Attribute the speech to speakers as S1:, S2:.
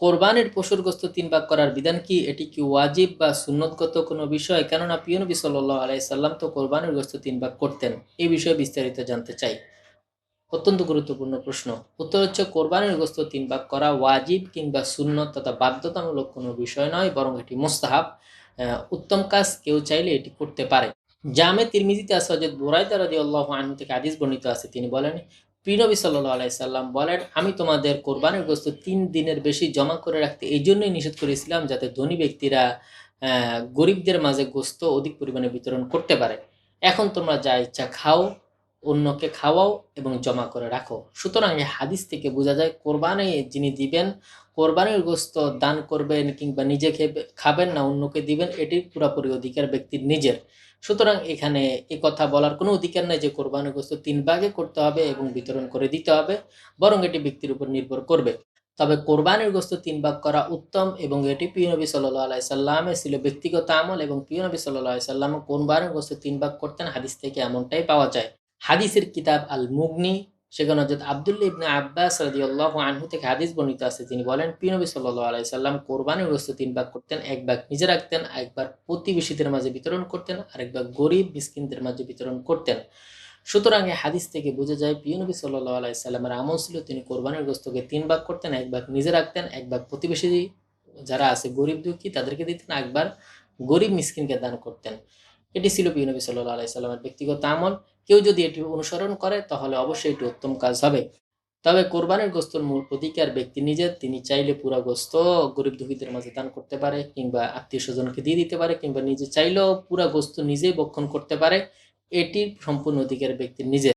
S1: কোরবানির পশুর গোশত ৩ ভাগ করার বিধান কি? এটি কি ওয়াজিব বা সুন্নতগত কোনো বিষয়? কেননা প্রিয় নবী সাল্লাল্লাহু আলাইহি সাল্লাম তো কোরবানির গোশত ৩ ভাগ করতেন। এই বিষয়ে বিস্তারিত জানতে চাই। অত্যন্ত গুরুত্বপূর্ণ প্রশ্ন। উত্তর হচ্ছে কোরবানির গোশত ৩ ভাগ করা ওয়াজিব কিংবা সুন্নত তথা বাধ্যতামূলক কোনো বিষয় নয়, বরং এটি মুস্তাহাব। উত্তম কাজ, কেউ চাইলে এটি করতে পারে। জামে তিরমিজিতে আছে, হযরত বুরায়দা রাদিয়াল্লাহু আনহু থেকে হাদিস বর্ণিত আছে। তিনি বলেন, প্রিয় নবী সাল্লাল্লাহু আলাইহি সাল্লাম বলেন, আমি তোমাদের কোরবানির গোশত ৩ দিনের বেশি জমা করে রাখতে এই জন্যই নিষেধ করেছিলাম, যাতে ধনী ব্যক্তিরা গরিবদের মাঝে গোশত অধিক পরিমাণে বিতরণ করতে পারে। এখন তোমরা যা ইচ্ছা খাও, অন্যকে খাওয়াও এবং জমা করে রাখো। সুতরাং এই হাদিস থেকে বোঝা যায়, কোরবানি যিনি দিবেন, কোরবানির গোশত দান করবেন কিংবা নিজে খাবেন না অন্যকে দিবেন, এটি পুরোপুরি অধিকার ব্যক্তির নিজের। সুতরাং এখানে কথা বলার কোনো অধিকার নাই যে কোরবানির গোশত ৩ ভাগে করতে হবে এবং বিতরণ করে দিতে হবে, বরং এটি ব্যক্তির উপর নির্ভর করবে। তবে কোরবানির গোশত ৩ ভাগ করা উত্তম এবং এটি প্রিয় নবী সাল্লাল্লাহু আলাইহি সাল্লামের ছিল ব্যক্তিগত আমল, এবং প্রিয় নবী সাল্লাল্লাহু আলাইহি সাল্লাম কোরবানির গোশত ৩ ভাগ করতেন। হাদিস থেকে এমনটাই পাওয়া যায়। হাদিসের কিতাব আল মুগনি, সেখানে হযরত আব্দুল্লাহ ইবনে আব্বাস রাদিয়াল্লাহু আনহু থেকে হাদিস বর্ণিত আছে। তিনি বলেন, প্রিয় নবী সাল্লাল্লাহু আলাইহি সাল্লাম কোরবানির গোশত ৩ ভাগ করতেন। এক ভাগ নিজে রাখতেন, একবার প্রতিবেশীদের মাঝে বিতরণ করতেন, আরেক ভাগ গরিব মিসকিনদের মাঝে বিতরণ করতেন। সুতরাং এই হাদিস থেকে বোঝা যায়, প্রিয় নবী সাল্লাল্লাহু আলাইহি সাল্লামের আমল ছিল তিনি কোরবানির গোশতকে ৩ ভাগ করতেন। এক ভাগ নিজে রাখতেন, এক ভাগ প্রতিবেশী যারা আছে গরিব দুঃখী তাদেরকে দিতেন, একবার গরিব মিসকিনকে দান করতেন। এটি ছিল প্রিয় নবী সাল্লাল্লাহু আলাইহি সাল্লামের ব্যক্তিগত আমল। কেউ যদি এটি অনুসরণ করে তাহলে অবশ্যই এটি উত্তম কাজ হবে। তবে কোরবানির গোশতের মূল অধিকার ব্যক্তি নিজের। তিনি চাইলে পুরা গোশত গরিব দুঃখীদের মাঝে দান করতে পারে, কিংবা আত্মীয় স্বজনকে দিয়ে দিতে পারে, কিংবা নিজে চাইলেও পুরা গোশত নিজেই ভক্ষণ করতে পারে। এটির সম্পূর্ণ অধিকার ব্যক্তির নিজের।